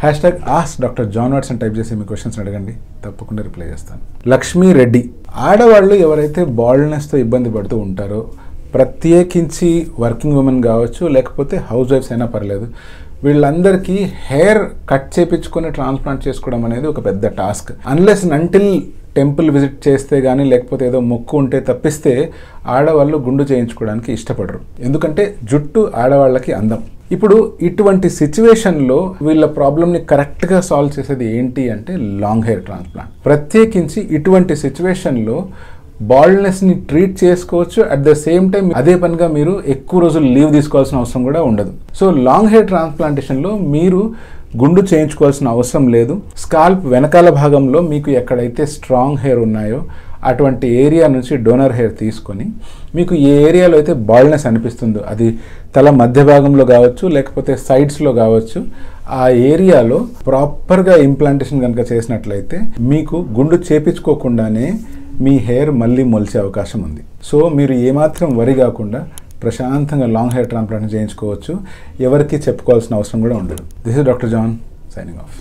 Ask doctor John Watson type చేసి మీ questions అడగండి, తప్పకుండా రిప్లై చేస్తాను. లక్ష్మీ రెడ్డి, ఆడవాళ్ళు ఎవరైతే బాల్డ్నెస్తో ఇబ్బంది పడుతూ ఉంటారో, ప్రత్యేకించి వర్కింగ్ ఉమెన్ కావచ్చు లేకపోతే హౌస్ వైఫ్స్ అయినా పర్లేదు, వీళ్ళందరికీ హెయిర్ కట్ చేయించుకొని ట్రాన్స్ప్లాంట్ చేసుకోవడం అనేది ఒక పెద్ద task. Unless until temple visit చేస్తే కానీ లేకపోతే ఏదో మొక్కు ఉంటే తప్పిస్తే ఆడవాళ్ళు గుండు చేయించుకోవడానికి ఇష్టపడరు. ఎందుకంటే జుట్టు ఆడవాళ్ళకి అందం. ఇప్పుడు ఇటువంటి సిచ్యువేషన్లో వీళ్ళ ప్రాబ్లమ్ని కరెక్ట్గా సాల్వ్ చేసేది ఏంటి అంటే లాంగ్ హెయిర్ ట్రాన్స్ప్లాంట్. ప్రత్యేకించి ఇటువంటి సిచ్యువేషన్లో బాల్డ్నెస్ని ట్రీట్ చేసుకోవచ్చు. అట్ ద సేమ్ టైం అదే పనిగా మీరు ఎక్కువ రోజులు లీవ్ తీసుకోవాల్సిన అవసరం కూడా ఉండదు. సో లాంగ్ హెయిర్ ట్రాన్స్ప్లాంటేషన్లో మీరు గుండు చేయించుకోవాల్సిన అవసరం లేదు. స్కాల్ప్ వెనకాల భాగంలో మీకు ఎక్కడైతే స్ట్రాంగ్ హెయిర్ ఉన్నాయో అటువంటి ఏరియా నుంచి డోనర్ హెయిర్ తీసుకొని మీకు ఏ ఏరియాలో అయితే బాల్డ్నెస్ అనిపిస్తుందో, అది తల మధ్య భాగంలో కావచ్చు లేకపోతే సైడ్స్లో కావచ్చు, ఆ ఏరియాలో ప్రాపర్గా ఇంప్లాంటేషన్ కనుక చేసినట్లయితే మీకు గుండు చేపించుకోకుండానే మీ హెయిర్ మళ్ళీ మొలిచే అవకాశం ఉంది. సో మీరు ఏమాత్రం వరి కాకుండా ప్రశాంతంగా లాంగ్ హెయిర్ ట్రాన్స్ప్లాంట్ చేయించుకోవచ్చు. ఎవరికి చెప్పుకోవాల్సిన అవసరం కూడా ఉండదు. This is doctor John signing of.